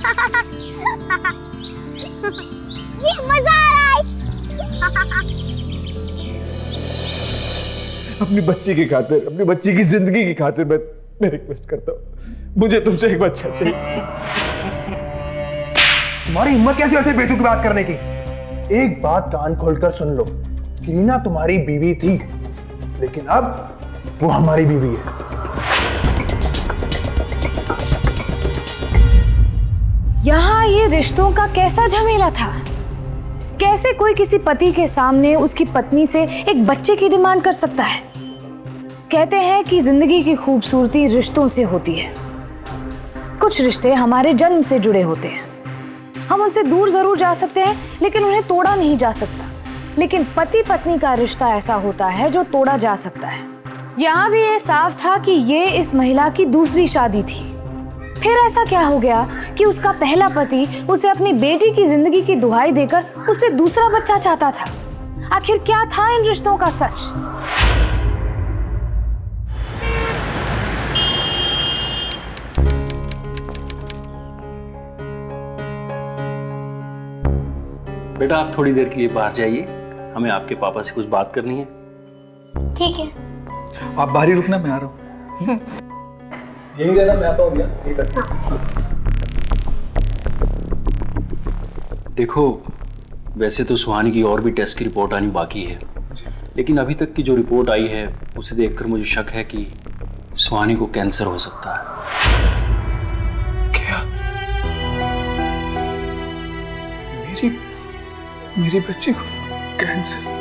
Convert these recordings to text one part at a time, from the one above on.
ये मजा आ रहा है। अपनी बच्ची की खातिर, अपनी बच्ची की जिंदगी की खातिर मैं रिक्वेस्ट करता हूँ, मुझे तुमसे एक बच्चा चाहिए। तुम्हारी हिम्मत कैसे ऐसे बेतुकी बात करने की? एक बात कान खोलकर सुन लो, कि रीना तुम्हारी बीवी थी, लेकिन अब वो हमारी बीवी है। यहाँ ये रिश्तों का कैसा झमेला था? कैसे कोई किसी पति के सामने उसकी पत्नी से एक बच्चे की डिमांड कर सकता है? कहते हैं कि जिंदगी की खूबसूरती रिश्तों से होती है। कुछ रिश्ते हमारे जन्म से जुड़े होते हैं, हम उनसे दूर जरूर जा सकते हैं लेकिन उन्हें तोड़ा नहीं जा सकता। लेकिन पति पत्नी का रिश्ता ऐसा होता है जो तोड़ा जा सकता है। यहाँ भी ये साफ था कि ये इस महिला की दूसरी शादी थी। फिर ऐसा क्या हो गया कि उसका पहला पति उसे अपनी बेटी की जिंदगी की दुहाई देकर उससे दूसरा बच्चा चाहता था? आखिर क्या था इन रिश्तों का सच? बेटा आप थोड़ी देर के लिए बाहर जाइए, हमें आपके पापा से कुछ बात करनी है। ठीक है। आप बाहर ही रुकना, मैं आ रहा हूँ। यही रहना, मैं आता हूँ भैया। देखो वैसे तो सुहानी की और भी टेस्ट की रिपोर्ट आनी बाकी है, लेकिन अभी तक की जो रिपोर्ट आई है उसे देखकर मुझे शक है कि सुहानी को कैंसर हो सकता है। क्या? मेरी बच्ची को कैंसर?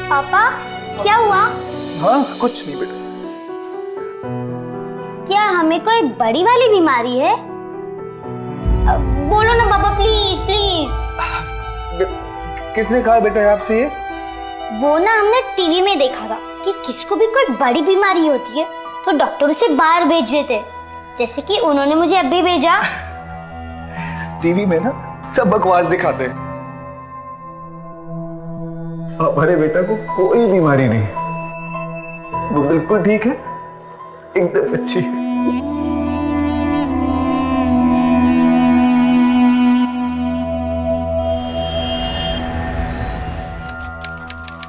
पापा क्या हुआ? हाँ कुछ नहीं बेटा। क्या हमें कोई बड़ी वाली बीमारी है? बोलो ना पापा, प्लीज प्लीज। किसने कहा बेटा आपसे ये? वो ना हमने टीवी में देखा था कि किसको भी कोई बड़ी बीमारी होती है तो डॉक्टर उसे बाहर भेज देते, जैसे कि उन्होंने मुझे अभी भेजा। टीवी में ना सब बकवास दिखाते हैं। हमारे बेटा को कोई बीमारी नहीं, वो बिल्कुल ठीक है, एकदम अच्छी है।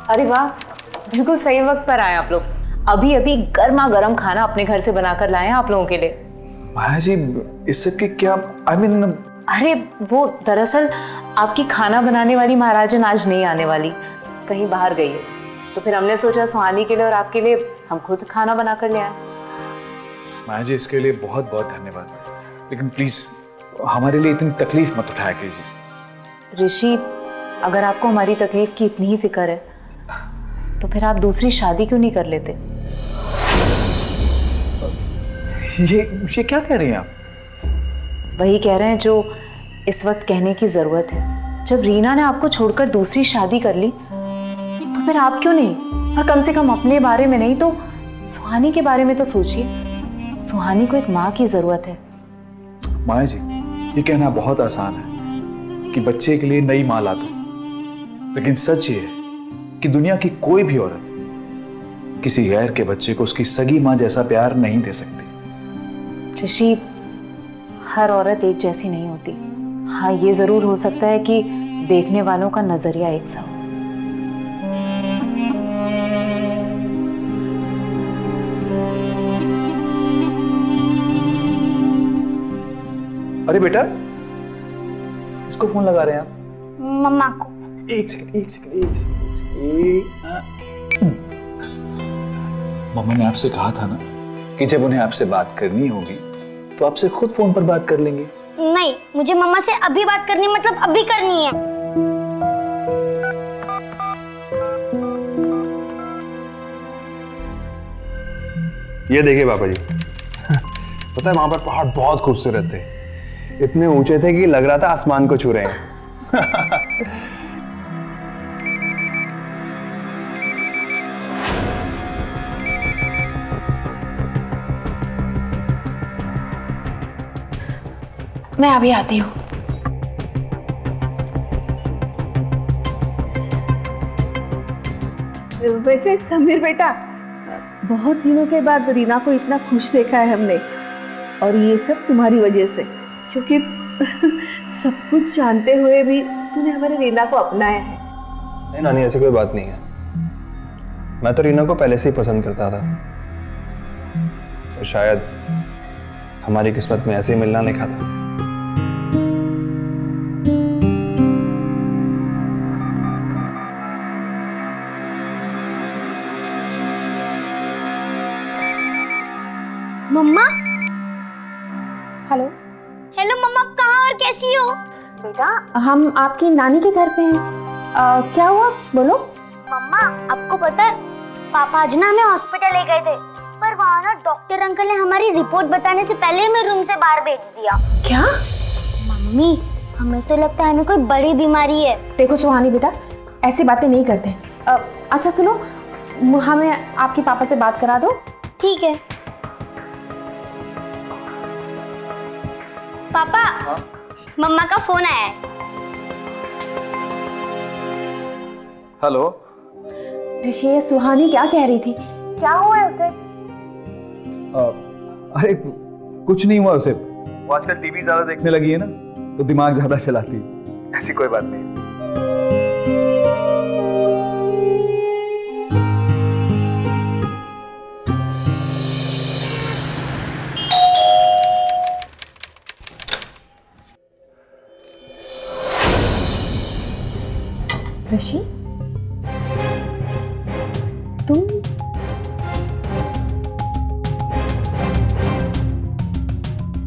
अरे वाह, बिल्कुल सही वक्त पर आए आप लोग। अभी अभी गर्मा गर्म खाना अपने घर से बनाकर लाए हैं आप लोगों के लिए। माया जी इस सब की क्या अरे वो दरअसल आपकी खाना बनाने वाली महाराजन आज नहीं आने वाली, कहीं बाहर गई है, तो फिर हमने सोचा सुहानी के लिए और आपके लिए हम खुद खाना बनाकर ले आए। माया जी इसके लिए बहुत बहुत धन्यवाद, लेकिन प्लीज हमारे लिए इतनी तकलीफ मत उठाया कीजिए। ऋषि, अगर आपको हमारी तकलीफ की इतनी ही फिक्र है तो फिर आप दूसरी शादी क्यों नहीं कर लेते? ये क्या कह रही हैं आप? वही कह रहे हैं जो इस वक्त कहने की जरूरत है। जब रीना ने आपको छोड़कर दूसरी शादी कर ली तो फिर आप क्यों नहीं? और कम से कम अपने बारे में नहीं तो सुहानी के बारे में तो सोचिए। सुहानी को एक माँ की जरूरत है। माया जी ये कहना बहुत आसान है कि बच्चे के लिए नई माँ ला दो, लेकिन सच ये है कि दुनिया की कोई भी औरत किसी गैर के बच्चे को उसकी सगी माँ जैसा प्यार नहीं दे सकती। ऋषि, हर औरत एक जैसी नहीं होती। हाँ ये जरूर हो सकता है कि देखने वालों का नजरिया एक सा हो। अरे बेटा इसको फोन लगा रहे हैं आप? मम्मा को। एक सेकंड। मम्मा ने आपसे कहा था ना कि जब उन्हें आपसे बात करनी होगी तो आपसे खुद फोन पर बात कर लेंगे। नहीं, मुझे मम्मा से अभी बात करनी, मतलब अभी करनी है। ये देखिए पापा जी, पता है वहां पर पहाड़ बहुत खूबसूरत थे, इतने ऊंचे थे कि लग रहा था आसमान को छू रहे हैं। मैं अभी आती हूँ। वैसे समीर बेटा, बहुत दिनों के बाद रीना को इतना खुश देखा है हमने, और ये सब तुम्हारी वजह से, क्योंकि सब कुछ जानते हुए भी तूने हमारी रीना को अपनाया है। नहीं नानी, ऐसी कोई बात नहीं है। मैं तो रीना को पहले से ही पसंद करता था, तो शायद हमारी किस्मत में ऐसे ही मिलना लिखा था। मम्मा। हेलो हेलो मम्मा, आप कहाँ और कैसी हो? बेटा, हम आपकी नानी के घर पे हैं। क्या हुआ, बोलो। मम्मा, आपको पता है पापा आज ना हमें हॉस्पिटल ले गए थे, पर वहाँ ना डॉक्टर अंकल ने हमारी रिपोर्ट बताने से पहले हमें रूम से बाहर भेज दिया। क्या? मम्मी, हमें तो लगता है हमें कोई बड़ी बीमारी है। देखो सुहानी बेटा, ऐसी बातें नहीं करते। अच्छा सुनो, हमें आपके पापा से बात करा दो। ठीक है पापा। मम्मा का फोन आया है। हेलो। ऋषि, ये सुहानी क्या कह रही थी? क्या हुआ है उसे? अरे कुछ नहीं हुआ उसे, वो आजकल टीवी ज्यादा देखने लगी है ना, तो दिमाग ज्यादा चलाती है। ऐसी कोई बात नहीं। ऋषि, तुम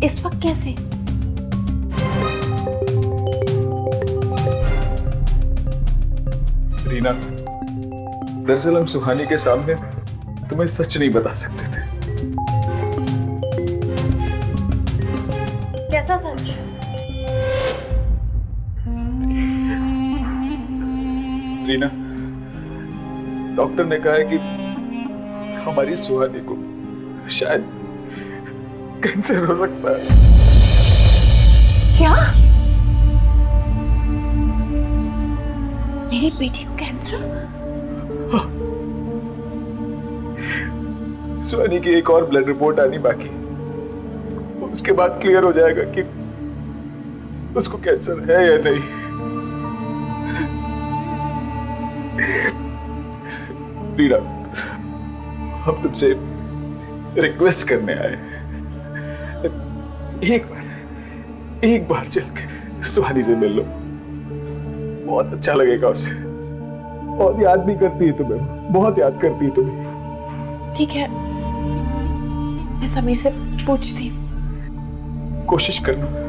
इस वक्त कैसे? रीना, दरअसल हम सुहानी के सामने तुम्हें सच नहीं बता सकते थे। कैसा सच? रीना, डॉक्टर ने कहा है कि हमारी सुहानी को शायद कैंसर हो सकता है। क्या? मेरी बेटी को कैंसर? सुहानी की एक और ब्लड रिपोर्ट आनी बाकी, उसके बाद क्लियर हो जाएगा कि उसको कैंसर है या नहीं। रीना, हम तुमसे रिक्वेस्ट करने आए, एक बार चल के सुहानी से मिल लो, बहुत अच्छा लगेगा उसे। बहुत याद भी करती है तुम्हें, बहुत याद करती है तुम्हें। ठीक है, मैं समीर से पूछती हूँ। कोशिश करना।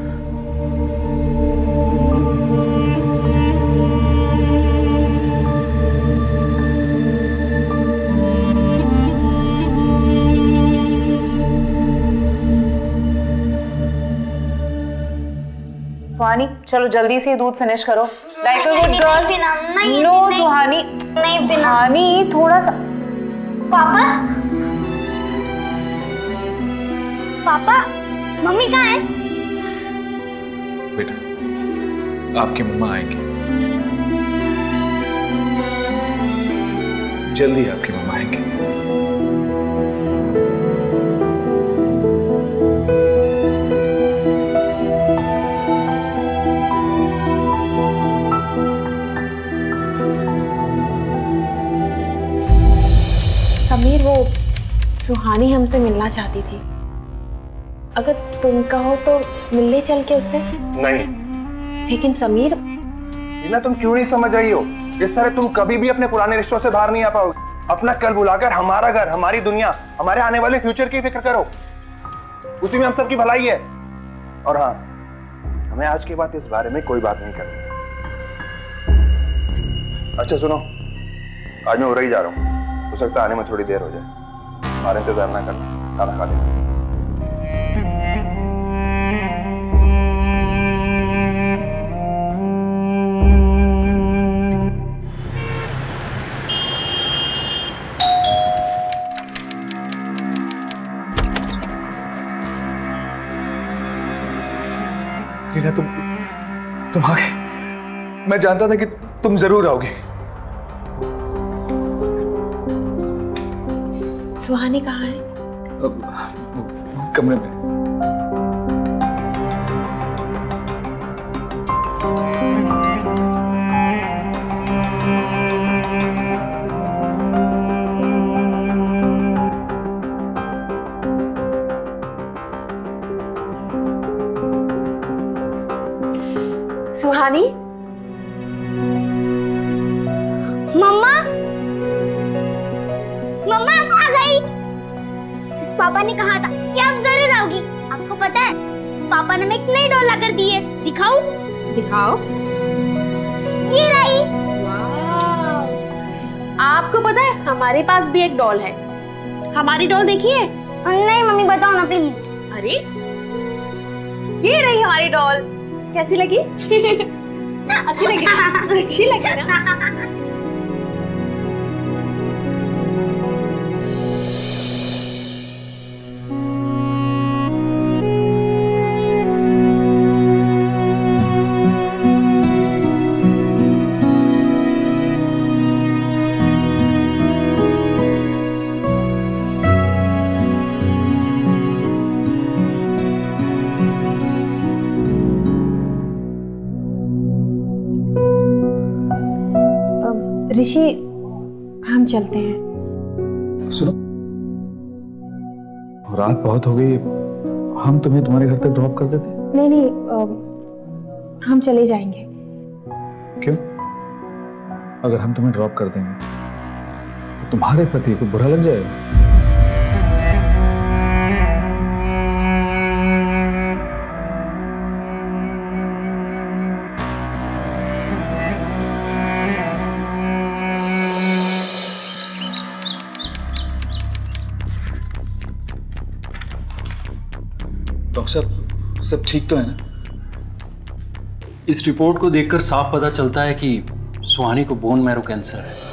सुहानी, चलो जल्दी से दूध फिनिश करो। लाइक अ गुड नहीं गर्ल। पीना, नहीं, नो नहीं, सुहानी, नहीं पीना। सुहानी थोड़ा सा। पापा, पापा, मम्मी कहाँ है? बेटा, आपकी मम्मा आएंगी, जल्दी आपकी मम्मा आएंगी। समीर, वो सुहानी हमसे मिलना चाहती थी। अगर तुम कहो तो मिलने चल के उससे। नहीं। लेकिन समीर, रीना, तुम क्यों नहीं समझ रही हो? इस तरह तुम कभी भी अपने पुराने रिश्तों से बाहर नहीं आ पाओगे। अपना कल भुलाकर हमारा घर, हमारी दुनिया, हमारे आने वाले फ्यूचर की फिक्र करो, उसी में हम सबकी भलाई है। और हाँ, हमें आज के बाद इस बारे में कोई बात नहीं करनी। अच्छा सुनो, आज मैं उड़ई जा रहा हूँ, हो सकता है आने में थोड़ी देर हो जाए। हमारा इंतजार ना करना, खाना खा लेना। रीना, तुम आ गए। मैं जानता था कि तुम जरूर आओगे। सुहानी कहाँ है? कमरे में। सुहानी, मम्मा, मम्मा आप आ गई। पापा ने कहा था कि आप जरूर आओगी। आपको पता है पापा ने एक नई डॉल लाकर दी है। दिखाऊं? दिखाओ। ये रही। आपको पता है हमारे पास भी एक डॉल है। हमारी डॉल देखिए। नहीं मम्मी, बताओ ना प्लीज। अरे ये रही हमारी डॉल। कैसी लगी? अच्छी लगी? अच्छी लगी ना? ऋषि, हम चलते हैं। सुनो, रात बहुत हो गई, हम तुम्हें तुम्हारे घर तक ड्रॉप कर देते। नहीं नहीं, हम चले जाएंगे। क्यों? अगर हम तुम्हें ड्रॉप कर देंगे तो तुम्हारे पति को बुरा लग जाएगा। डॉक्टर साहब, सब ठीक तो है ना? इस रिपोर्ट को देखकर साफ पता चलता है कि सुहानी को बोन मैरो कैंसर है।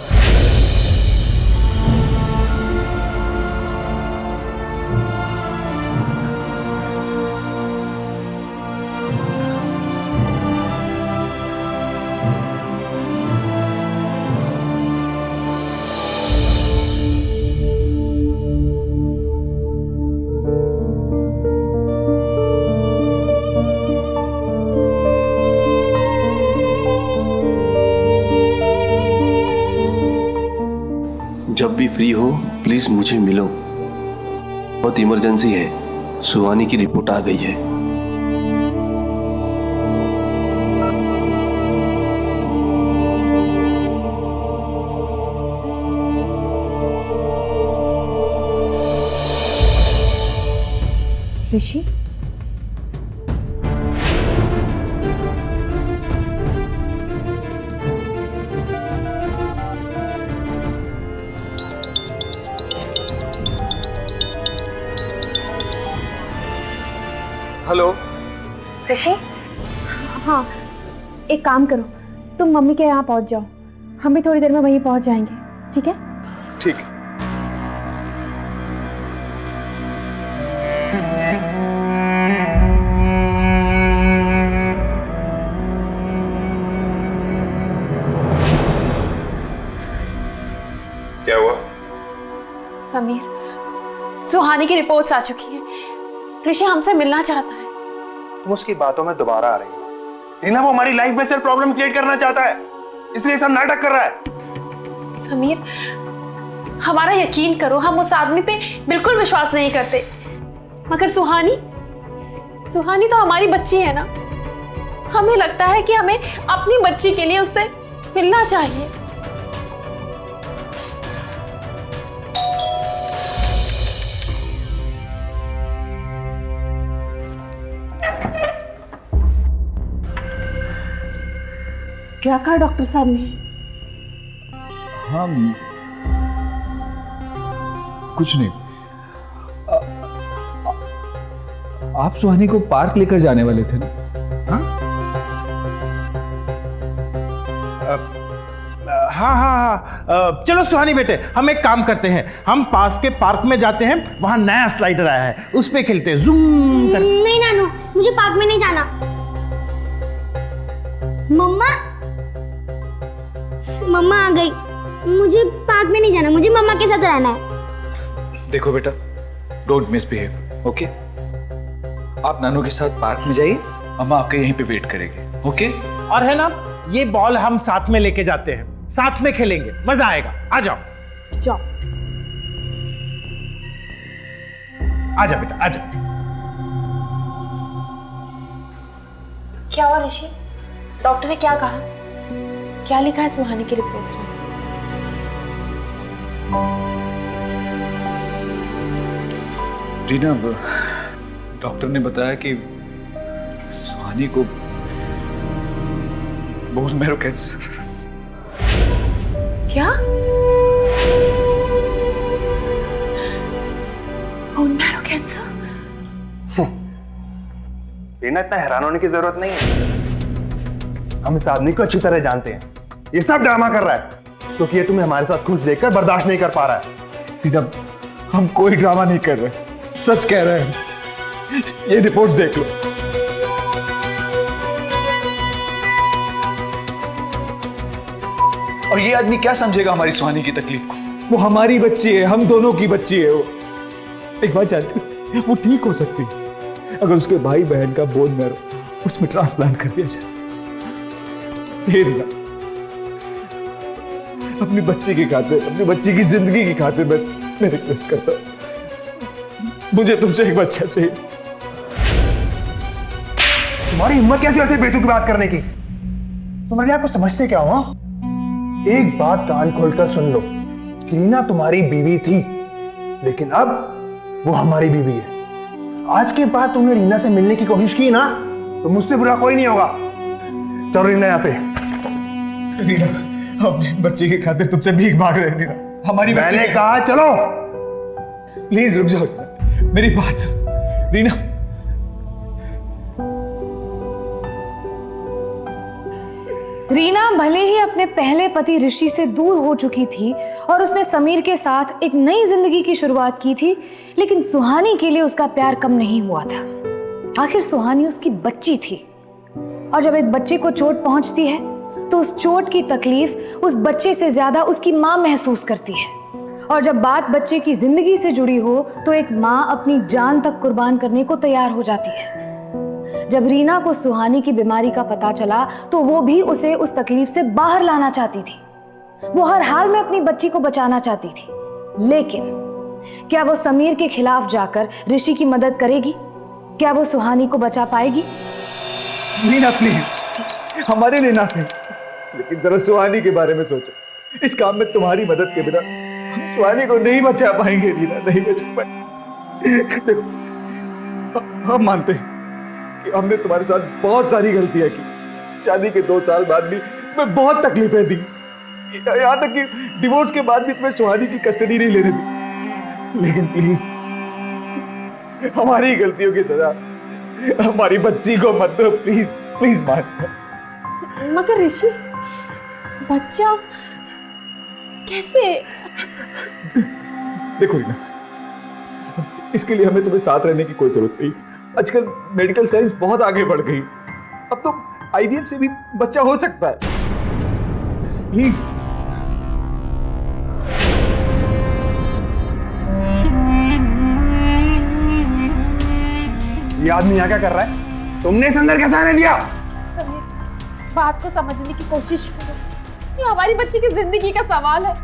जब भी फ्री हो प्लीज मुझे मिलो। बहुत इमरजेंसी है, सुहानी की रिपोर्ट आ गई है। ऋषि, हेलो ऋषि, हाँ एक काम करो, तुम मम्मी के यहाँ पहुँच जाओ, हम भी थोड़ी देर में वहीं पहुँच जाएंगे, ठीक है? ठीक है। क्या हुआ? समीर, सुहानी की रिपोर्ट्स आ चुकी हैं। ऋषि हमसे मिलना चाहता है। तुम उसकी बातों में दोबारा आ रही हो। रीना, वो हमारी लाइफ में सिर्फ प्रॉब्लम क्रिएट करना चाहता है, इसलिए सब नाटक कर रहा है। समीर, हमारा यकीन करो, हम उस आदमी पे बिल्कुल विश्वास नहीं करते। मगर सुहानी तो हमारी बच्ची है ना। हमें लगता है कि हमें अपनी बच्ची के लिए उससे मिलना चाहिए। क्या कहा डॉक्टर साहब ने? हाँ, कुछ नहीं। आप सुहानी को पार्क लेकर जाने वाले थे ना? हाँ, चलो सुहानी बेटे, हम एक काम करते हैं, हम पास के पार्क में जाते हैं, वहां नया स्लाइडर आया है, उस पे खेलते हैं, जूम कर। नहीं नानू, मुझे पार्क में नहीं जाना। मम्मा मम्मा आ गई। मुझे पार्क में नहीं जाना, मुझे मम्मा के साथ रहना है। देखो बेटा, डोंट मिसबिहेव, ओके? आप नानू के साथ पार्क में जाइए, अम्मा आपके यहीं पे वेट करेगी, ओके? और है ना, ये बॉल हम साथ में लेके जाते हैं, साथ में खेलेंगे, मजा आएगा। आ जाओ, जाओ। आजा बेटा, आजा। क्या हुआ ऋषि? डॉक्टर ने क्या कहा? क्या लिखा है सुहानी की रिपोर्ट्स में? रीना, डॉक्टर ने बताया कि सुहानी को बोन मैरो कैंसर। क्या? Bone marrow cancer? रीना, इतना हैरान होने की जरूरत नहीं है। हम इस आदमी को अच्छी तरह जानते हैं। ये सब ड्रामा कर रहा है क्योंकि ये तुम्हें हमारे साथ खुश देखकर बर्दाश्त नहीं कर पा रहा है। रीना, हम कोई ड्रामा नहीं कर रहे, सच कह रहे हैं। ये रिपोर्ट्स देख लो। और ये आदमी क्या समझेगा हमारी सुहानी की तकलीफ को? वो हमारी बच्ची है, हम दोनों की बच्ची है। वो एक बात जानते हो, वो ठीक हो सकती है अगर उसके भाई बहन का बोन मैरो उसमें ट्रांसप्लांट कर दिया जाए। हे रीना, अपनी बच्ची की खातिर, अपनी बच्ची की जिंदगी की खातिर मैं रिक्वेस्ट करता हूं, मुझे तुमसे एक बच्चा चाहिए। तुम्हारी हिम्मत कैसे ऐसे बेतुकी बात करने की? तुम्हारे लिए आपको समझते क्या हो? एक बात कान खोलकर सुन लो कि रीना तुम्हारी बीवी थी, लेकिन अब वो हमारी बीवी है। आज के बाद तुमने रीना से मिलने की कोशिश की ना, तो मुझसे बुरा कोई नहीं होगा। चलो रीना यहाँ से। रीना, अपने बच्चे की खातिर तुमसे भीख मांग रहे हैं रीना, हमारी बच्ची। मैंने कहा चलो। प्लीज रुक जाओ, मेरी बात सुनो रीना। रीना भले ही अपने पहले पति ऋषि से दूर हो चुकी थी और उसने समीर के साथ एक नई जिंदगी की शुरुआत की थी, लेकिन सुहानी के लिए उसका प्यार कम नहीं हुआ था। आखिर सुहानी उसकी बच्ची थी, और जब एक बच्चे को चोट पहुंचती है तो उस चोट की तकलीफ उस बच्चे से ज्यादा उसकी माँ महसूस करती है। और जब बात बच्चे की जिंदगी से जुड़ी हो तो एक माँ अपनी जान तक कुर्बान करने को तैयार हो जाती है। जब रीना को सुहानी की बीमारी का पता चला तो वो भी उसे उस तकलीफ से बाहर लाना चाहती थी। वो हर हाल में अपनी बच्ची को बचाना चाहती थी, लेकिन क्या वो समीर के खिलाफ जाकर ऋषि की मदद करेगी? क्या वो सुहानी को बचा पाएगी? रीना प्लीज, हमारे लिए ना सही, लेकिन जरा सुहानी के बारे में सोचो। इस काम में तुम्हारी मदद के बिना हम सुहानी को नहीं बचा पाएंगे रीना, नहीं बचा पाएंगे। देखो, हम मानते हैं कि हमने तुम्हारे साथ बहुत सारी गलतियां की। शादी के 2 साल बाद भी तुम्हें बहुत तकलीफें दी, यहाँ तक कि डिवोर्स के बाद भी तुम्हें सुहानी की कस्टडी नहीं लेने दी। लेकिन प्लीज, हमारी गलतियों की सजा हमारी बच्ची को मत दो, प्लीज प्लीज मान जाओ। मगर ऋषि, बच्चा कैसे? देखो रीना, इसके लिए हमें तुम्हें साथ रहने की कोई जरूरत नहीं। आजकल मेडिकल साइंस बहुत आगे बढ़ गई, अब तो आईवीएफ से भी बच्चा हो सकता है। प्लीज। ये आदमी यहाँ क्या कर रहा है? तुमने इस अंदर कैसे आने दिया? समीर, बात को समझने की कोशिश करो। ये हमारी बच्ची की जिंदगी का सवाल है।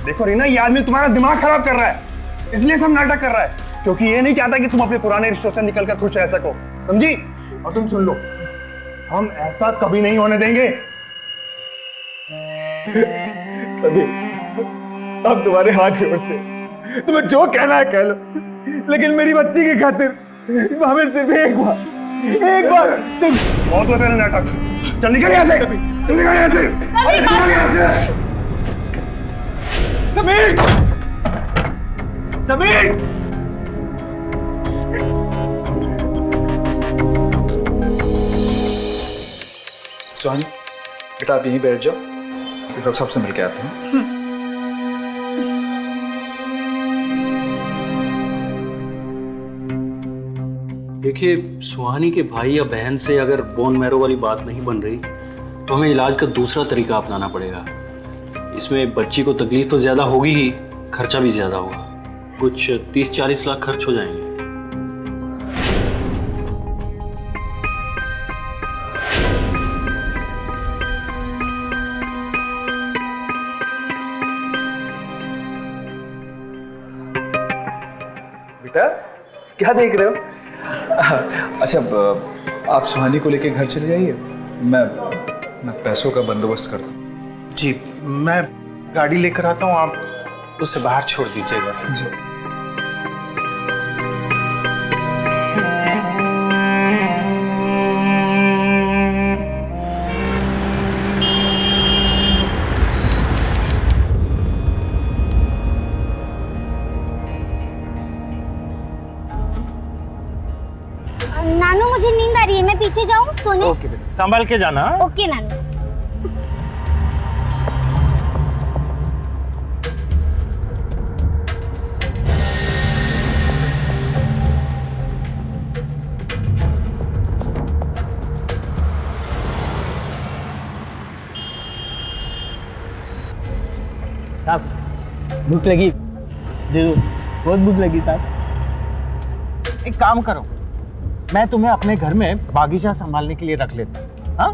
देखो रीना, ये आदमी तुम्हारा दिमाग खराब कर रहा है, इसलिए सब नाटक कर रहा है, क्योंकि ये नहीं चाहता कि तुम अपने पुराने रिश्तों से निकलकर खुश रह सको, समझी? और तुम सुन लो, हम ऐसा कभी नहीं होने देंगे। सभी, हम तुम्हारे हाथ जोड़ते हैं, तुम्हें जो कहना है कह लो, लेकिन मेरी बच्ची की खातिर हमें सिर्फ एक बार बहुत होते हैं नाटक। चल निकल यहाँ से, चल निकल यहाँ से, निकल यहाँ से। समीर, समीर, सुहानी बेटा, आप यहीं बैठ जाओ, डॉक्टर साहब से मिलके आते हैं। देखिए, सुहानी के भाई या बहन से अगर बोन मैरो वाली बात नहीं बन रही तो हमें इलाज का दूसरा तरीका अपनाना पड़ेगा। इसमें बच्ची को तकलीफ तो ज़्यादा होगी ही, खर्चा भी ज़्यादा होगा। कुछ 30-40 लाख खर्च हो जाएंगे। बेटा क्या देख रहे हो? अच्छा आप सुहानी को लेके घर चले जाइए, मैं पैसों का बंदोबस्त करता हूँ। जी, मैं गाड़ी लेकर आता हूँ, आप उसे बाहर छोड़ दीजिएगा। जी। नानू मुझे नींद आ रही है, मैं पीछे जाऊं सोने? ओके बेटा, संभाल के जाना। ओके नानू। साहब भूख लगी, दे दो, बहुत भूख लगी साहब। एक काम करो, मैं तुम्हें अपने घर में बागीचा संभालने के लिए रख लेता हूँ। हाँ,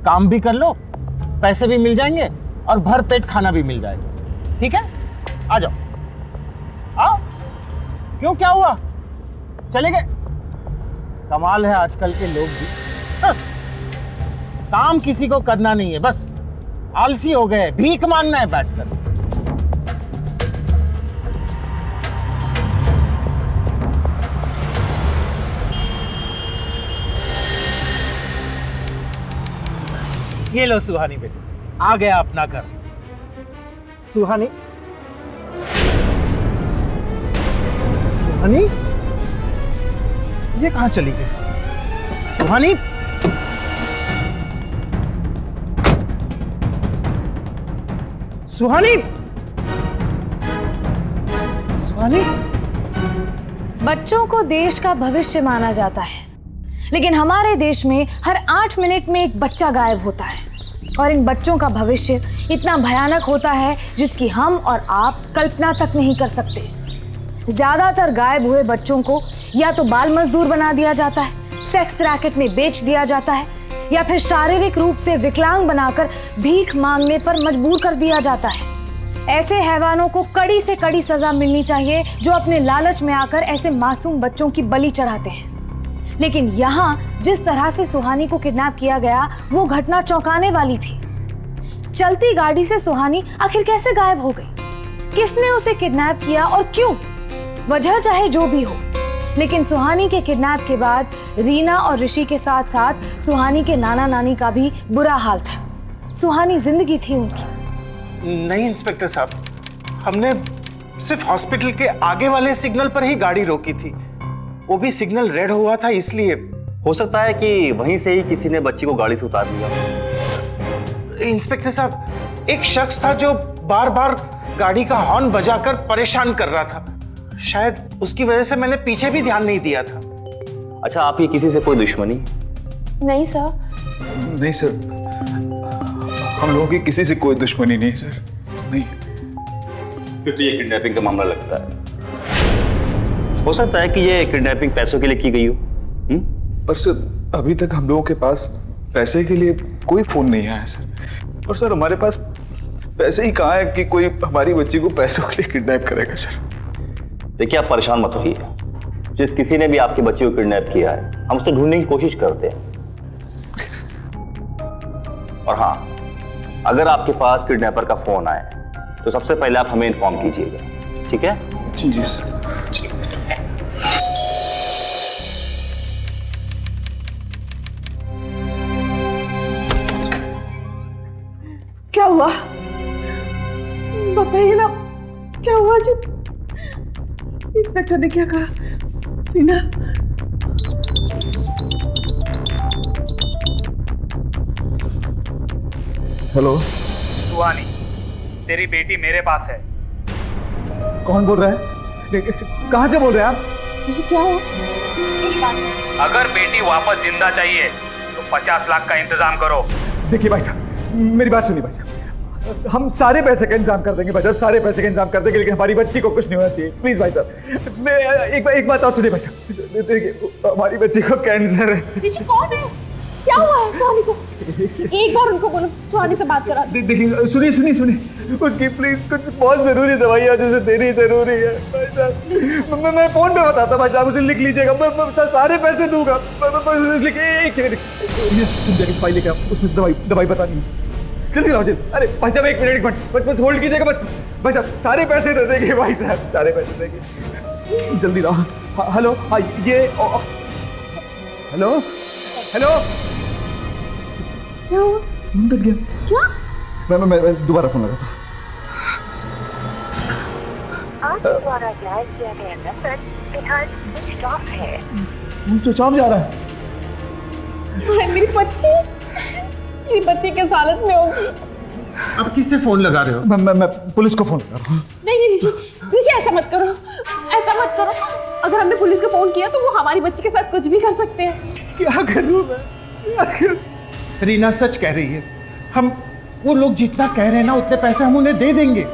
काम भी कर लो, पैसे भी मिल जाएंगे और भर पेट खाना भी मिल जाएगा। ठीक है, आ जाओ। आओ। क्यों, क्या हुआ? चले गए? कमाल है आजकल के लोग भी। हाँ। काम किसी को करना नहीं है, बस आलसी हो गए, भीख मांगना है बैठकर। ये लो सुहानी बेटी, आ गया अपना घर। सुहानी, सुहानी, ये कहां चली गई? सुहानी, सुहानी, सुहानी। बच्चों को देश का भविष्य माना जाता है, लेकिन हमारे देश में हर 8 मिनट में एक बच्चा गायब होता है और इन बच्चों का भविष्य इतना भयानक होता है जिसकी हम और आप कल्पना तक नहीं कर सकते। ज्यादातर गायब हुए बच्चों को या तो बाल मजदूर बना दिया जाता है, सेक्स रैकेट में बेच दिया जाता है, या फिर शारीरिक रूप से विकलांग बनाकर भीख मांगने पर मजबूर कर दिया जाता है। ऐसे हैवानों को कड़ी से कड़ी सजा मिलनी चाहिए जो अपने लालच में आकर ऐसे मासूम बच्चों की बलि चढ़ाते हैं। लेकिन यहाँ जिस तरह से सुहानी को किडनैप किया गया, वो घटना चौंकाने वाली थी। चलती गाड़ी से सुहानी आखिर कैसे गायब हो गई? किसने उसे किडनैप किया और क्यों? वजह चाहे जो भी हो, लेकिन सुहानी के किडनैप के बाद रीना और ऋषि के साथ साथ सुहानी के नाना नानी का भी बुरा हाल था। सुहानी जिंदगी थी उनकी। नहीं इंस्पेक्टर साहब, हमने सिर्फ हॉस्पिटल के आगे वाले सिग्नल पर ही गाड़ी रोकी थी, वो भी सिग्नल रेड हुआ था इसलिए। हो सकता है कि वहीं से ही किसी ने बच्ची को गाड़ी से उतार दिया। इंस्पेक्टर साहब, एक शख्स था जो बार बार गाड़ी का हॉर्न बजाकर परेशान कर रहा था, शायद उसकी वजह से मैंने पीछे भी ध्यान नहीं दिया था। अच्छा, आपकी किसी से कोई दुश्मनी? नहीं सर। नहीं सर, हम लोगों की किसी से कोई दुश्मनी नहीं सर, नहीं। फिर तो ये किडनैपिंग का मामला लगता है। हो सकता है कि ये किडनैपिंग पैसों के लिए की गई हो। पर सर अभी तक हम लोगों के पास पैसे के लिए कोई फोन नहीं आया सर। और सर हमारे पास पैसे ही कहाँ है कि कोई हमारी बच्ची को पैसों के लिए किडनैप करेगा सर। देखिए, आप परेशान मत होइए, जिस किसी ने भी आपकी बच्ची को किडनैप किया है हम उसे ढूंढने की कोशिश करते हैं। और हाँ, अगर आपके पास किडनैपर का फोन आए तो सबसे पहले आप हमें इन्फॉर्म कीजिएगा, ठीक है? जी जी सर। क्या हुआ बताइए ना, क्या हुआ जी? इंस्पेक्टर ने क्या कहा? रीना, हेलो सुहानी, तेरी बेटी मेरे पास है। कौन बोल रहा है? कहाँ से बोल रहे हैं आप? ये क्या हुआ? अगर बेटी वापस जिंदा चाहिए तो 50 लाख का इंतजाम करो। देखिए भाई साहब, मेरी बात सुनिए भाई साहब, हम सारे पैसे का इंतजाम कर देंगे भाई साहब, सारे पैसे का इंतजाम कर देंगे, लेकिन हमारी बच्ची को कुछ नहीं होना चाहिए, प्लीज भाई साहब। मैं एक बात और सुनिए भाई साहब, देखिए हमारी बच्ची को कैंसर है। ऋषि कौन है? क्या हुआ है सुहानी को? एक बार उनको बोलो सुहानी से बात करा। देखिए सुनिए, उसकी प्लीज कुछ बहुत जरूरी दवाइयाँ जैसे देनी जरूरी है भाई साहब। मैं फोन पे बताता भाई साहब, उसे लिख लीजिएगा, मैं सारे पैसे दूंगा। एक सेकंड फाइल लेकर उसमें दवाई बतानी है, जल्दी आओ जल्दी। अरे भाई साहब एक मिनट बस होल्ड कीजिएगा, बस भाई साहब सारे पैसे दे देंगे भाई साहब, सारे पैसे देंगे, जल्दी रहो। हेलो ये हेलो क्या हुआ? फोन कट गया क्या? मैं दोबारा फोन लगाता हूँ। आपके द्वारा डायल किया गया नंबर फिलहाल स्विच ऑफ है। स्विच ऑफ जा रहा है। हाय मेरी बच्ची किस हालत में होगी? अब किससे फोन लगा रहे हो? मैं पुलिस को फोन कर रहा हूँ। नहीं ऋषि ऐसा मत करो, ऐसा मत करो। अगर हमने पुलिस को फोन किया तो वो हमारी बच्ची के साथ कुछ भी कर सकते हैं। क्या करूँ मैं? रीना सच कह रही है, हम वो लोग जितना कह रहे हैं ना उतने पैसे हम उन्हें दे देंगे।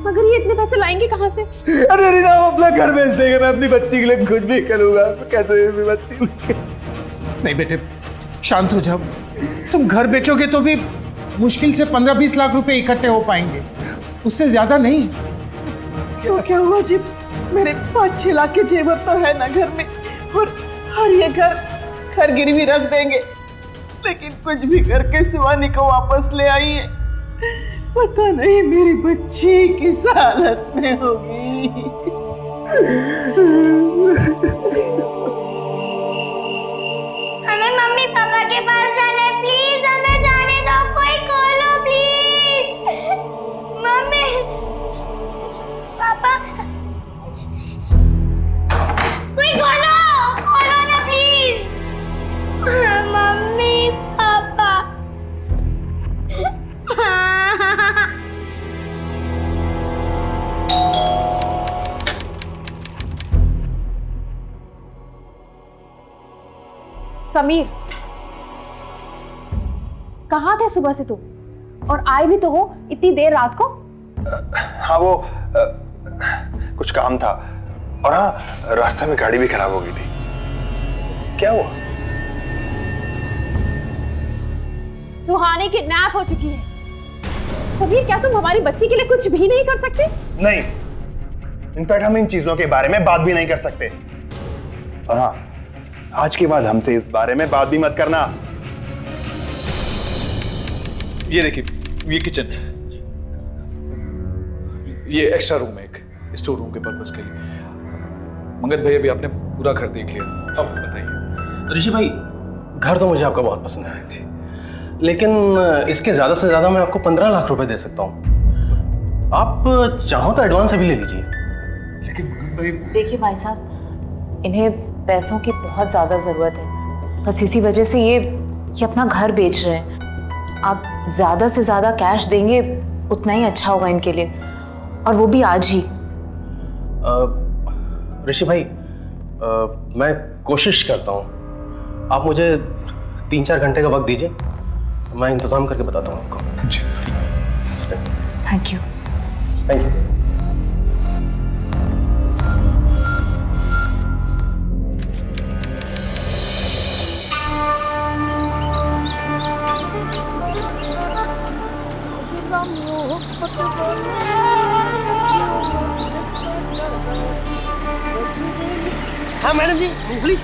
मगर ये इतने पैसे लाएंगे कहाँ से? अरे रीना हम अपना घर बेच देंगे, मैं अपनी बच्ची के लिए कुछ भी करूँगा। कैसे भी बच्ची नहीं बेटे शांत हो जाओ, तुम घर बेचोगे तो भी मुश्किल से 15-20 लाख रुपए इकट्ठे हो पाएंगे, उससे ज्यादा नहीं। क्या हुआ जी? मेरे 5-6 लाख के जेवर तो है ना घर में, और ये घर गिरवी रख देंगे, लेकिन कुछ भी करके शिवानी को वापस ले आइए। पता नहीं मेरी बच्ची किस हालत में होगी। हमें मम्मी पापा के पास जाना है, प्लीज हमें जाने दो, कोई खोलो प्लीज। मम्मी पापा कोई खोलो ना प्लीज। मम्मी पापा समीर कहाँ थे सुबह से तुम? और आए भी तो हो इतनी देर रात को? हाँ वो कुछ काम था, और हाँ रास्ते में गाड़ी भी खराब हो गई थी। क्या हुआ? सुहानी किडनैप हो चुकी है। समीर क्या तुम हमारी बच्ची के लिए कुछ भी नहीं कर सकते? नहीं, इनफैक्ट हम इन चीजों के बारे में बात भी नहीं कर सकते। और हाँ, आज के बाद हमसे इस बारे में बात भी मत करना। ये देखिए, ये किचन, ये एक्स्ट्रा रूम है, एक स्टोर रूम के पर्पस के लिए। मंगत भाई अभी आपने पूरा घर देख लिया, अब बताइए। ऋषि भाई घर तो मुझे आपका बहुत पसंद है जी, लेकिन इसके ज्यादा से ज्यादा मैं आपको 15 लाख रुपए दे सकता हूँ। आप चाहो तो एडवांस अभी ले लीजिए। लेकिन मंगत भाई देखिए भाई साहब, इन्हें पैसों की बहुत ज़्यादा ज़रूरत है, बस इसी वजह से ये अपना घर बेच रहे हैं। आप ज़्यादा से ज़्यादा कैश देंगे उतना ही अच्छा होगा इनके लिए, और वो भी आज ही। ऋषि भाई मैं कोशिश करता हूँ, आप मुझे 3-4 घंटे का वक्त दीजिए, मैं इंतज़ाम करके बताता हूँ आपको। जी थैंक यू। Thank you. हाँ मैडम जी प्लीज।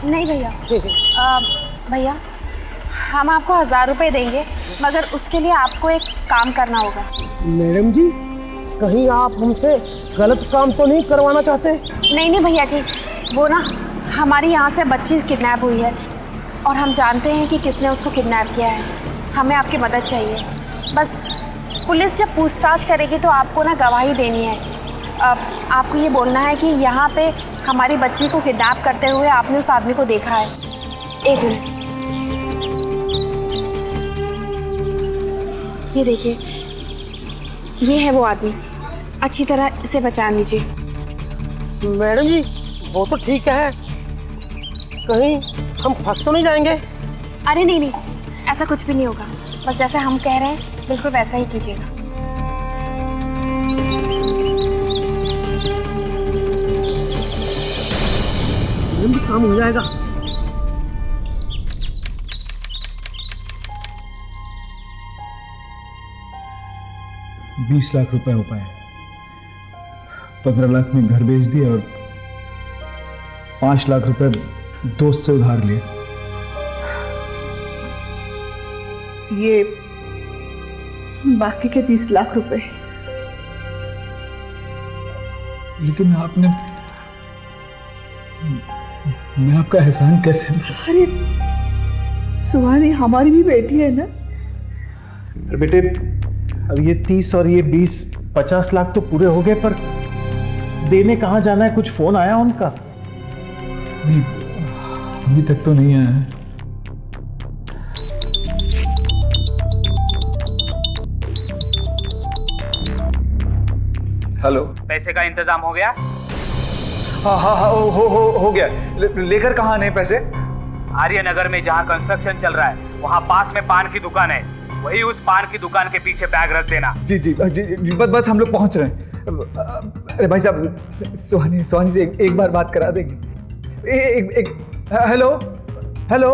नहीं भैया, भैया हम आपको 1000 रुपए देंगे, मगर उसके लिए आपको एक काम करना होगा। मैडम जी कहीं आप हमसे गलत काम तो नहीं करवाना चाहते? नहीं भैया जी, वो ना हमारी यहाँ से बच्ची किडनैप हुई है, और हम जानते हैं कि किसने उसको किडनैप किया है। हमें आपकी मदद चाहिए। बस पुलिस जब पूछताछ करेगी तो आपको ना गवाही देनी है। आपको ये बोलना है कि यहाँ पे हमारी बच्ची को किडनैप करते हुए आपने उस आदमी को देखा है। एक मिनट, ये देखिए, ये है वो आदमी, अच्छी तरह इसे पहचान लीजिए। मैडम जी वो तो ठीक है, कहीं हम फंस तो नहीं जाएंगे? अरे नहीं नहीं, ऐसा कुछ भी नहीं होगा। बस जैसे हम कह रहे हैं बिल्कुल वैसा ही कीजिएगा। काम हो जाएगा। $20 लाख हो पाए। 15 लाख में घर बेच दिए और 5 लाख रुपए दोस्त से उधार लिए। ये बाकी के 30 लाख रुपए। लेकिन आपने, मैं आपका एहसान कैसे? अरे सुहानी हमारी भी बेटी है ना। बेटे, अब ये 30 और ये 20-50 लाख तो पूरे हो गए, पर देने कहाँ जाना है? कुछ फोन आया उनका? नहीं, अभी तक तो नहीं आया है। हेलो, पैसे का इंतजाम हो गया? हाँ हाँ हाँ, हो गया। लेकर कहाँ आने पैसे? आर्यनगर में जहाँ कंस्ट्रक्शन चल रहा है वहाँ पास में पान की दुकान है, वही उस पान की दुकान के पीछे बैग रख देना। जी जी जी, जी बस हम लोग पहुँच रहे हैं। अरे भाई साहब, सुहानी से एक बार बात करा देंगे? एक हेलो हेलो,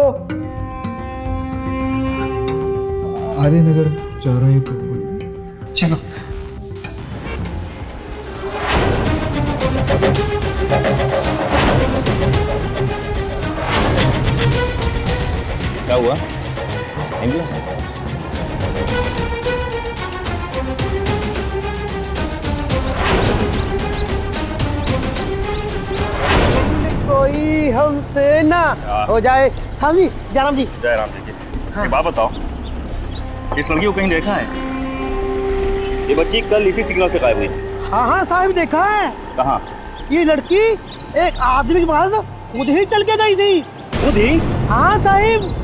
आर्यनगर चौराहे पर। चलो। क्या हुआ? कोई हमसे ना हो जाए। साहब जी, जयराम जी। जयराम जी। एक बात बताओ, इस लड़की को कहीं देखा है? ये बच्ची कल इसी सिग्नल से गायब हुई थी। हाँ हाँ साहब, देखा है। कहाँ? ये लड़की एक आदमी के पास खुद ही चल के गई थी। खुद ही? हाँ साहिब।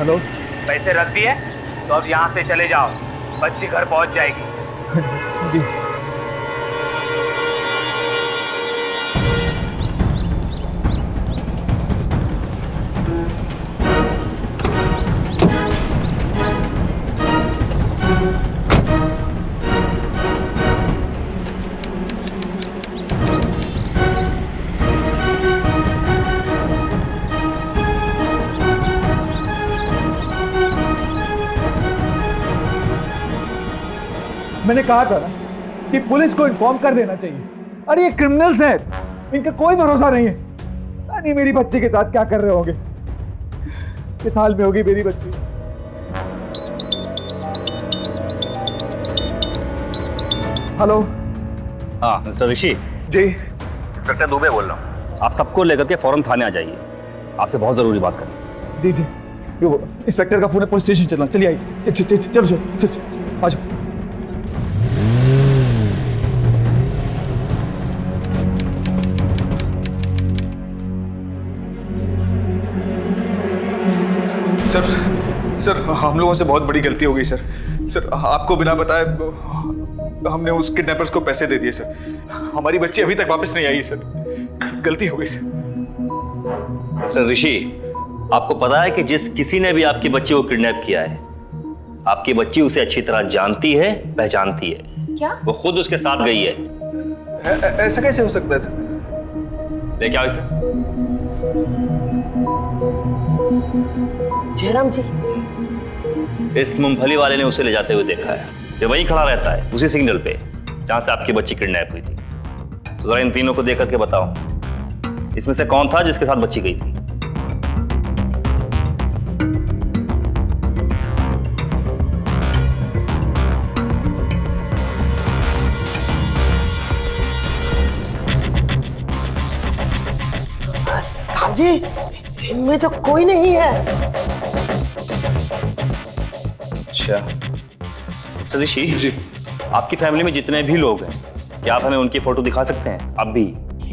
हेलो, पैसे रख दिए तो अब यहाँ से चले जाओ, बच्ची घर पहुँच जाएगी। जी। मैंने कहा था ना कि पुलिस को इन्फॉर्म कर देना चाहिए। अरे ये क्रिमिनल्स हैं, इनका कोई भरोसा नहीं है। पता नहीं मेरी बच्ची के साथ क्या कर रहे होंगे। किस हाल में होगी मेरी बच्ची। हेलो। हाँ मिस्टर ऋषि जी। इंस्पेक्टर दुबे बोल रहा हूँ। आप सबको लेकर के फौरन थाने आ जाइए, आपसे बहुत जरूरी बात करनी। जी जी, इंस्पेक्टर का फोन है, पुलिस स्टेशन चलना। चलिए आइए, चलो आ जाओ। सर हम लोगों से बहुत बड़ी गलती हो गई सर। आपको बिना बताए हमने उस किडनैपर्स को पैसे दे दिए सर। हमारी बच्ची अभी तक वापस नहीं आई है सर। गलती हो गई सर। मिस्टर ऋषि, आपको पता है कि जिस किसी ने भी आपकी बच्ची को किडनैप किया है, आपकी बच्ची उसे अच्छी तरह जानती है, पहचानती है। क्या? वो खुद उसके साथ गई है। ऐसा कैसे हो सकता है सर? लेके आओ इसे। जयराम जी, इस मूंगफली वाले ने उसे ले जाते हुए देखा है। ये वहीं खड़ा रहता है उसी सिग्नल पे जहां से आपकी बच्ची किडनैप हुई थी। तो जरा इन तीनों को देख करके बताओ, इसमें से कौन था जिसके साथ बच्ची गई थी? साहब जी, इनमें तो कोई नहीं है। अच्छा मिस्टर ऋषि जी, आपकी फैमिली में जितने भी लोग हैं, क्या आप हमें उनकी फोटो दिखा सकते हैं अब भी?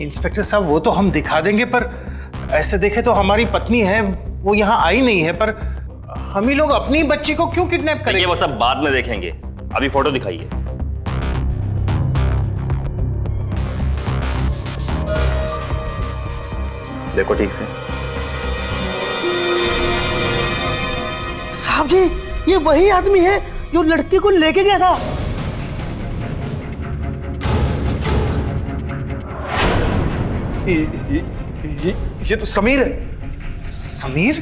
इंस्पेक्टर साहब, वो तो हम दिखा देंगे, पर ऐसे देखे तो हमारी पत्नी है, वो यहाँ आई नहीं है, पर हम ही लोग अपनी बच्ची को क्यों किडनैप करेंगे? वो सब बाद में देखेंगे, अभी फोटो दिखाइए। देखो ठीक से। साहब जी, ये वही आदमी है जो लड़की को लेके गया था। ये तो समीर है। समीर?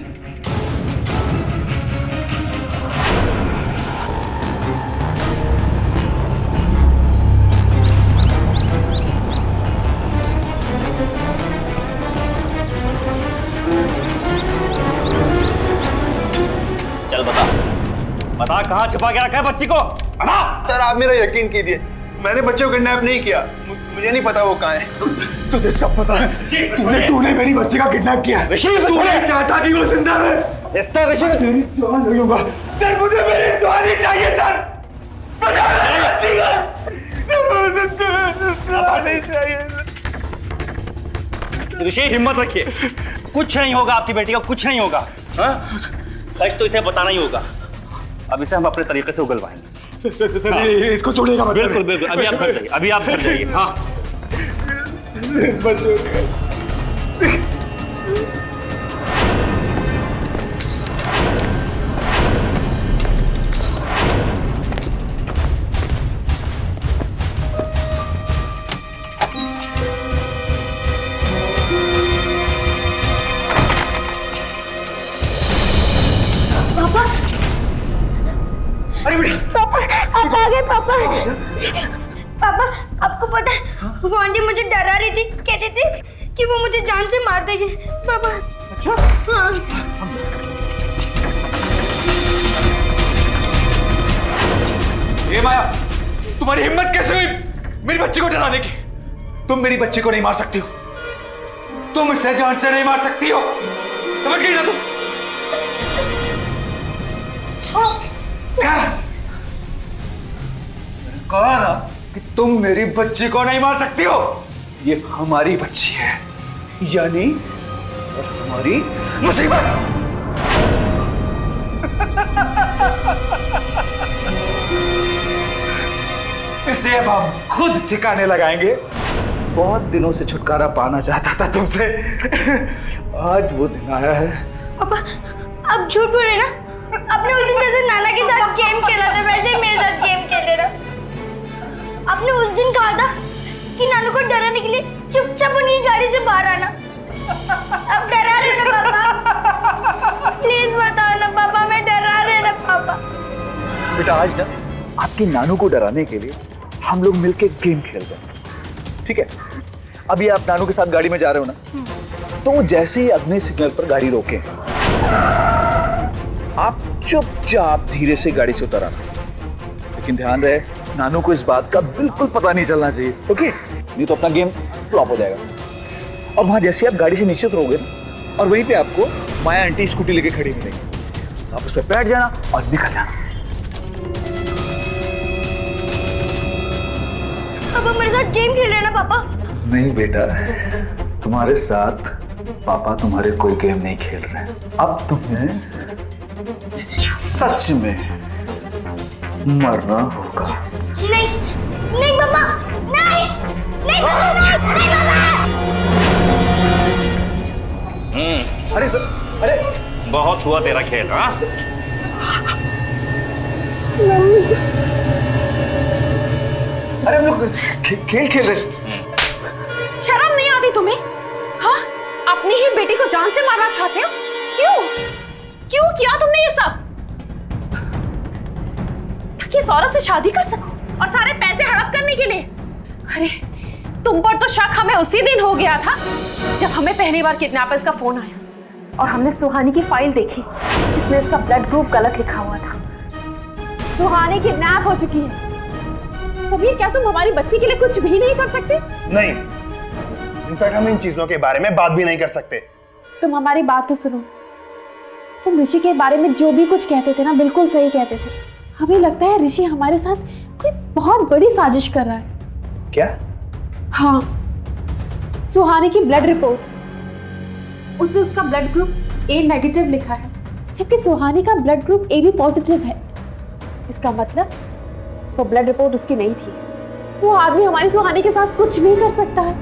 चल बता कहाँ छिपा के रखा है बच्ची को? बता। सर आप मेरा यकीन कीजिए, मैंने बच्चे को किडनैप नहीं किया, मुझे नहीं पता वो कहाँ है। तुझे सब पता है। तूने मेरी बच्ची का किडनैप किया है। तूने चाहता कि वो जिंदा रहे। मेरी जान नहीं होगा सर, मुझे मेरी सुहानी चाहिए सर। ऋषि हिम्मत रखिए, कुछ नहीं होगा आपकी बेटी को, कुछ नहीं होगा। सच तो इसे बताना ही होगा। अब इसे हम अपने तरीके से उगलवाएंगे। सर, इसको छोड़ेगा मत। बिल्कुल बिल्कुल, अभी आप घर जाइए, अभी आप घर जाइए। हाँ पापा आप आ गए। पापा पापा आपको पता है वो आंटी मुझे डरा रही थी, कहती थी कि वो मुझे जान से मार देगी। पापा अच्छा हाँ। ये माया, तुम्हारी हिम्मत कैसे हुई मेरी बच्ची को डराने की? तुम मेरी बच्ची को नहीं मार सकती हो, तुम इसे जान से नहीं मार सकती हो, समझ गई ना तुम? कहा ना कि तुम मेरी बच्ची को नहीं मार सकती हो। ये हमारी बच्ची है, यानी और हमारी मुसीबत। इसे अब हम खुद ठिकाने लगाएंगे। बहुत दिनों से छुटकारा पाना चाहता था तुमसे, आज वो दिन आया है। पापा आप झूठ बोले ना, आपने उस दिन जैसे नाना के साथ गेम खेला था वैसे ही मेरे साथ गेम खेले ना। आपने उस दिन कहा था कि नानू को डराने के लिए चुपचाप उनकी गाड़ी से बाहर आना। अब डरा रहे ना पापा, प्लीज बताओ ना पापा, मैं डरा रहे ना पापा। बेटा आज ना आपकी नानू को डराने के लिए हम लोग मिलके गेम खेलते हैं, ठीक है? अभी आप नानू के साथ गाड़ी में जा रहे हो ना, तो वो जैसे ही अगले सिग्नल पर गाड़ी रोके, आप चुपचाप धीरे से गाड़ी से उतर आना। लेकिन ध्यान रहे, नानू को इस बात का बिल्कुल पता नहीं चलना चाहिए, ओके? नहीं तो अपना गेम फ्लॉप हो जाएगा। और वहां जैसे आप गाड़ी से नीचे उतरोगे ना, और वहीं पे आपको माया आंटी स्कूटी लेके खड़ी मिलेगी, आप उस पर बैठ जाना और निकल जाना। अब मेरे साथ गेम खेले ना पापा। नहीं बेटा, तुम्हारे साथ पापा तुम्हारे कोई गेम नहीं खेल रहे हैं। अब तुम्हें सच में मरना होगा। नहीं नहीं पापा, नहीं नहीं पापा, नहीं पापा। अरे सर, अरे बहुत हुआ तेरा खेल। हाँ अरे हम लोग खेल खेल रहे। शर्म नहीं आती तुम्हें? हाँ, अपनी ही बेटी को जान से मारना चाहते हो? क्यों किया तुमने ये सब? ताकि इस औरत से शादी कर सको और सारे पैसे हड़प करने के लिए? अरे तुम पर तो शक हमें उसी दिन हो गया था जब हमें पहली बार किडनैपर्स का फोन आया और हमने सुहानी की फाइल देखी जिसमें इसका ब्लड ग्रुप गलत लिखा हुआ था। सुहानी किडनैप हो चुकी है। सभी, क्या तुम हमारी बच्ची के लिए कुछ भी नहीं कर सकते? नहीं, इनफैक्ट हम इन चीजों के बारे में बात भी नहीं कर सकते। तुम हमारी बात तो सुनो। तुम ऋषि के बारे में जो भी कुछ कहते थे ना, बिल्कुल सही कहते थे। हमें लगता है ऋषि हमारे साथ कोई बहुत बड़ी साजिश कर रहा है। क्या? हाँ, सुहानी की ब्लड रिपोर्ट, उसमें उसका ब्लड ग्रुप ए नेगेटिव लिखा है, जबकि सुहानी का blood group A B positive है। इसका मतलब वो ब्लड रिपोर्ट उसकी नहीं थी। वो आदमी हमारी सुहानी के साथ कुछ भी कर सकता है।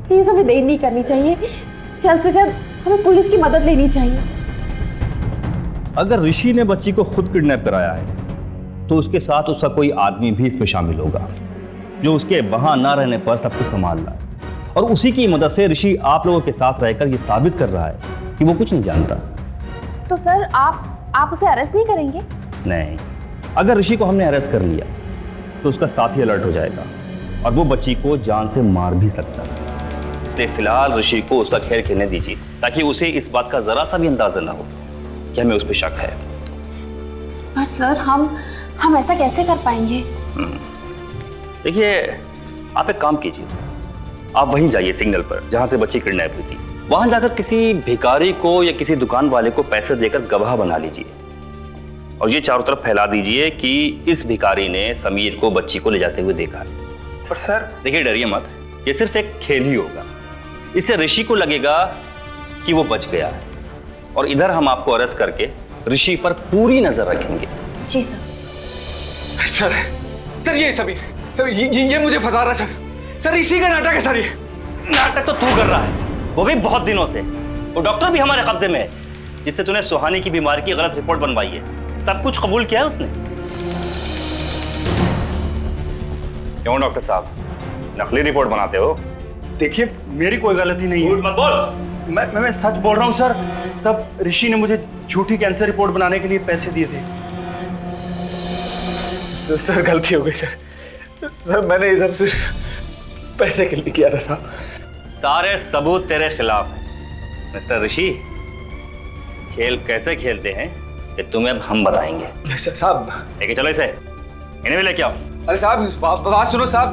प्लीज हमें देर नहीं करनी चाहिए, जल्द से जल्द हमें पुलिस की मदद लेनी चाहिए। अगर ऋषि ने बच्ची को खुद किडनैप कराया है तो उसके साथ उसका कोई आदमी भी इसमें शामिल होगा, जो उसके वहां ना रहने पर सब कुछ संभाल रहा है। और उसी की मदद से ऋषि आप लोगों के साथ रहकर ये साबित कर रहा है कि वो कुछ नहीं जानता। तो सर आप उसे अरेस्ट नहीं करेंगे? नहीं, अगर ऋषि को हमने अरेस्ट कर लिया तो उसका साथी अलर्ट हो जाएगा और वो बच्ची को जान से मार भी सकता है। इसलिए फिलहाल ऋषि को उसका खेल खेलने दीजिए, ताकि उसे इस बात का जरा सा भी अंदाजा ना हो कि हमें उस पर शक है। पर सर हम ऐसा कैसे कर पाएंगे? देखिए, आप एक काम कीजिए, आप वहीं जाइए सिग्नल पर जहां से बच्ची किडनैप हुई थी। वहां जाकर किसी भिखारी को या किसी दुकान वाले को पैसे देकर गवाह बना लीजिए और ये चारों तरफ फैला दीजिए कि इस भिखारी ने समीर को बच्ची को ले जाते हुए देखा है। पर सर, देखिए डरिए मत, ये सिर्फ एक खेल ही होगा। इससे ऋषि को लगेगा कि वो बच गया है और इधर हम आपको अरेस्ट करके ऋषि पर पूरी नजर रखेंगे। जी सर। सर ये मुझे फंसा रहा है सर इसी का नाटक है सर। ये नाटक तो तू कर रहा है, वो भी बहुत दिनों से। वो डॉक्टर भी हमारे कब्जे में है जिससे तूने सुहानी की बीमारी की गलत रिपोर्ट बनवाई है। सब कुछ कबूल किया है उसने। क्यों डॉक्टर साहब, नकली रिपोर्ट बनाते हो? देखिए, मेरी कोई गलती नहीं है। मत बोल। मैं सच बोल रहा हूँ सर। तब ऋषि ने मुझे झूठी कैंसर रिपोर्ट बनाने के लिए पैसे दिए थे। सर गलती हो गई सर मैंने ये सब सिर्फ पैसे के लिए किया था साहब। सारे सबूत तेरे खिलाफ हैं मिस्टर ऋषि। खेल कैसे खेलते हैं ये तुम्हें अब हम बताएंगे। साहब लेके चलो इसे, इन्हें भी लेके आओ। अरे साहब बात सुनो साहब।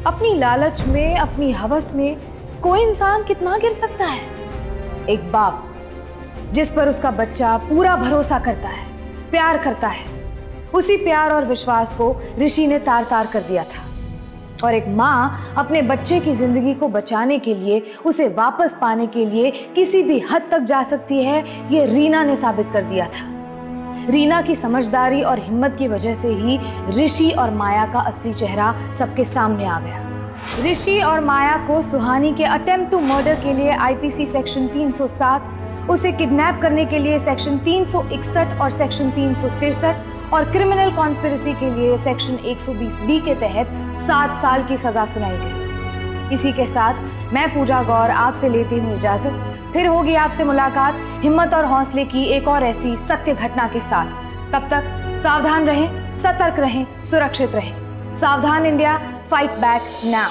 अपनी लालच में, अपनी हवस में कोई इंसान कितना गिर सकता है। एक बाप जिस पर उसका बच्चा पूरा भरोसा करता है, प्यार करता है, उसी प्यार और विश्वास को ऋषि ने तार तार कर दिया था। और एक माँ अपने बच्चे की जिंदगी को बचाने के लिए, उसे वापस पाने के लिए किसी भी हद तक जा सकती है, ये रीना ने साबित कर दिया था। रीना की समझदारी और हिम्मत की वजह से ही ऋषि और माया का असली चेहरा सबके सामने आ गया। ऋषि और माया को सुहानी के अटेम्प्ट टू मर्डर के लिए आईपीसी सेक्शन 307, उसे किडनैप करने के लिए सेक्शन 361 और सेक्शन 363 और क्रिमिनल कॉन्स्पिरेसी के लिए सेक्शन 120B के तहत 7 साल की सजा सुनाई गई। इसी के साथ मैं पूजा गौर आपसे लेती हूँ इजाजत। फिर होगी आपसे मुलाकात हिम्मत और हौसले की एक और ऐसी सत्य घटना के साथ। तब तक सावधान रहें, सतर्क रहें, सुरक्षित रहें। सावधान इंडिया, फाइट बैक नाउ।